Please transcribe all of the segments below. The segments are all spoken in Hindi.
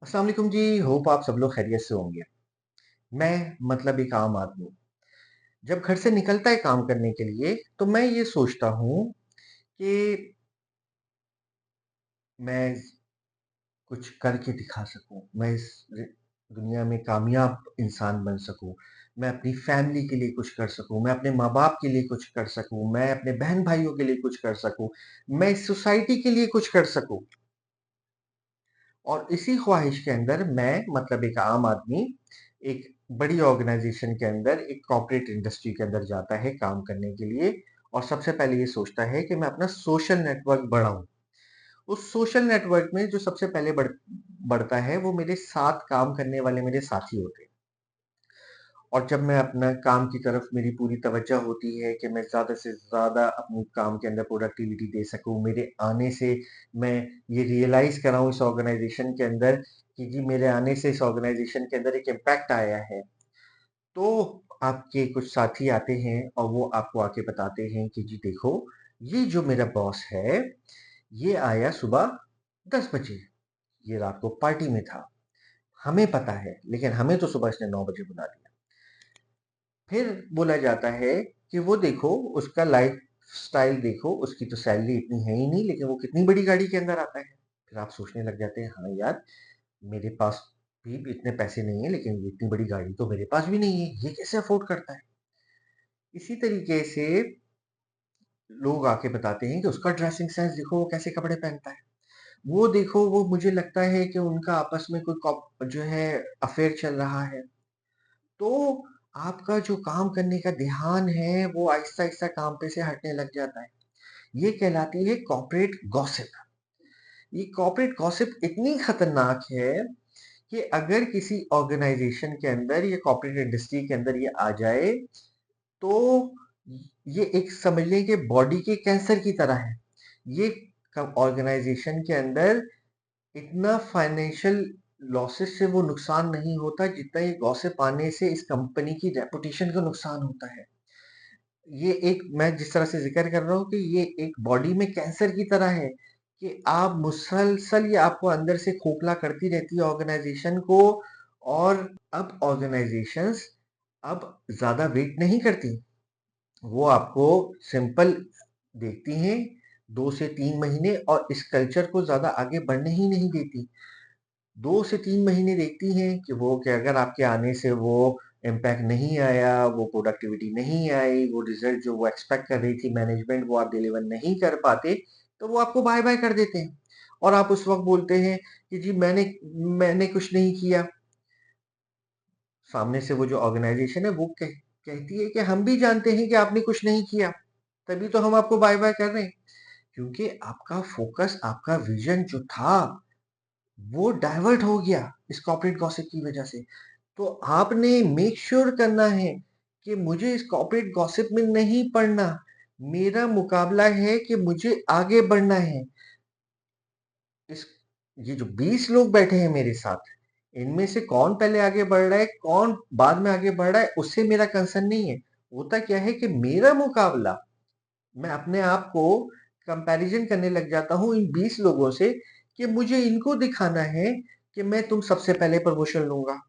अस्सलाम वालेकुम जी। होप आप सब लोग खैरियत से होंगे। मैं मतलब एक आम आदमी जब घर से निकलता है काम करने के लिए तो मैं ये सोचता हूँ कि मैं कुछ करके दिखा सकूं, मैं इस दुनिया में कामयाब इंसान बन सकूं, मैं अपनी फैमिली के लिए कुछ कर सकूं, मैं अपने माँ बाप के लिए कुछ कर सकूं, मैं अपने बहन भाइयों के लिए कुछ कर सकूं, मैं इस सोसाइटी के लिए कुछ कर सकूं। और इसी ख्वाहिश के अंदर मैं मतलब एक आम आदमी एक बड़ी ऑर्गेनाइजेशन के अंदर एक कॉर्पोरेट इंडस्ट्री के अंदर जाता है काम करने के लिए। और सबसे पहले ये सोचता है कि मैं अपना सोशल नेटवर्क बढ़ाऊं। उस सोशल नेटवर्क में जो सबसे पहले बढ़ता है वो मेरे साथ काम करने वाले मेरे साथी होते हैं। और जब मैं अपना काम की तरफ मेरी पूरी तवज्जो होती है कि मैं ज़्यादा से ज़्यादा अपने काम के अंदर प्रोडक्टिविटी दे सकूँ, मेरे आने से मैं ये रियलाइज़ कराऊँ इस ऑर्गेनाइज़ेशन के अंदर कि जी मेरे आने से इस ऑर्गेनाइज़ेशन के अंदर एक इम्पैक्ट आया है। तो आपके कुछ साथी आते हैं और वो आपको आके बताते हैं कि जी देखो, ये जो मेरा बॉस है, ये आया सुबह 10 बजे, ये रात को पार्टी में था। हमें पता है, लेकिन हमें तो सुबह इसने 9 बजे बुला दिया। फिर बोला जाता है कि वो देखो, उसका लाइफ़स्टाइल देखो, उसकी तो सैलरी इतनी है ही नहीं, लेकिन वो कितनी बड़ी गाड़ी के अंदर आता है। फिर आप सोचने लग जाते हैं, हाँ यार, मेरे पास भी इतने पैसे नहीं है, लेकिन इतनी बड़ी गाड़ी तो मेरे पास भी नहीं है, ये कैसे अफ़ोर्ड करता है? इसी तरीके से लोग आके बताते हैं कि उसका ड्रेसिंग सेंस देखो, वो कैसे कपड़े पहनता है। वो देखो, वो मुझे लगता है कि उनका आपस में कोई जो है अफ़ेयर चल रहा है। तो आपका जो काम करने का ध्यान है वो आहिस्ता-आहिस्ता काम पे से हटने लग जाता है। ये कहलाती है कॉर्पोरेट गॉसिप। ये कॉर्पोरेट गॉसिप इतनी खतरनाक है कि अगर किसी ऑर्गेनाइजेशन के अंदर या कॉर्पोरेट इंडस्ट्री के अंदर ये आ जाए तो ये एक समझ लें कि बॉडी के कैंसर की तरह है। ये ऑर्गेनाइजेशन के अंदर इतना फाइनेंशियल लॉसेस से वो नुकसान नहीं होता जितना ये गॉसिप आने से इस कंपनी की रेपुटेशन को नुकसान होता है। ये एक मैं जिस तरह से ज़िक्र कर रहा हूँ कि ये एक बॉडी में कैंसर की तरह है कि आप मुसलसल ये आपको अंदर से खोखला करती रहती है ऑर्गेनाइज़ेशन को। और अब ऑर्गेनाइज़ेशंस अब ज़्यादा वेट नहीं करती। वो आपको सिंपल देखती हैं 2 से 3 महीने और इस कल्चर को ज़्यादा आगे बढ़ने ही नहीं देती। 2 से 3 महीने देखती हैं कि अगर आपके आने से वो इम्पैक्ट नहीं आया, वो प्रोडक्टिविटी नहीं आई, वो रिज़ल्ट जो वो एक्सपेक्ट कर रही थी मैनेजमेंट वो आप डिलीवर नहीं कर पाते, तो वो आपको बाय-बाय कर देते हैं। और आप उस वक़्त बोलते हैं कि जी मैंने कुछ नहीं किया। सामने से वो जो ऑर्गेनाइज़ेशन है वो कहती है कि हम भी जानते हैं कि आपने कुछ नहीं किया, तभी तो हम आपको बाय-बाय कर रहे हैं। क्योंकि आपका फ़ोकस, आपका विज़न जो था, वो डाइवर्ट हो गया इस कॉर्पोरेट गॉसिप की वजह से। तो आपने मेक श्योर करना है कि मुझे इस कॉर्पोरेट गॉसिप में नहीं पड़ना। मेरा मुकाबला है कि मुझे आगे बढ़ना है। इस ये जो 20 लोग बैठे हैं मेरे साथ, इनमें से कौन पहले आगे बढ़ रहा है, कौन बाद में आगे बढ़ रहा है, उससे मेरा कंसर्न नहीं है। होता क्या है कि मेरा मुकाबला, मैं अपने आप को कंपैरिजन करने लग जाता हूँ इन 20 लोगों से कि मुझे इनको दिखाना है कि मैं तुम सबसे पहले प्रमोशन लूँगा।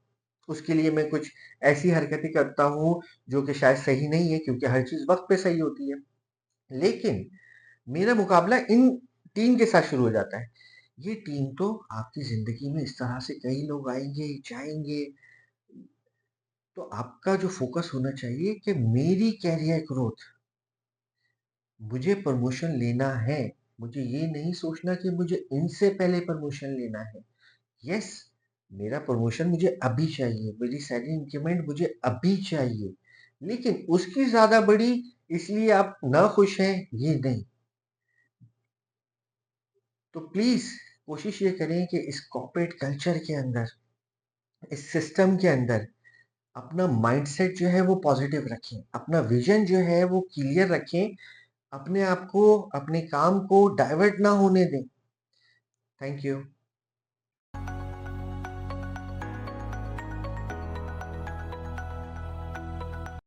उसके लिए मैं कुछ ऐसी हरकतें करता हूँ जो कि शायद सही नहीं है क्योंकि हर चीज़ वक़्त पे सही होती है। लेकिन मेरा मुकाबला इन टीम के साथ शुरू हो जाता है। ये टीम तो आपकी ज़िंदगी में इस तरह से कई लोग आएँगे, जाएँगे, तो आपका जो फ़ोकस होना चाहिए कि मेरी करियर ग्रोथ, मुझे प्रमोशन लेना है। मुझे ये नहीं सोचना कि मुझे इनसे पहले प्रमोशन लेना है। यस, मेरा प्रमोशन मुझे अभी चाहिए, मेरी सैलरी इंक्रीमेंट मुझे अभी चाहिए। लेकिन उसकी ज़्यादा बड़ी इसलिए आप नाखुश हैं, ये नहीं। तो प्लीज़ कोशिश ये करें कि इस कॉर्पोरेट कल्चर के अंदर, इस सिस्टम के अंदर अपना माइंडसेट जो है वो पॉज़िटिव रखें, अपना विज़न जो है वो क्लियर रखें, अपने आप को, अपने काम को डाइवर्ट ना होने दें। Thank you.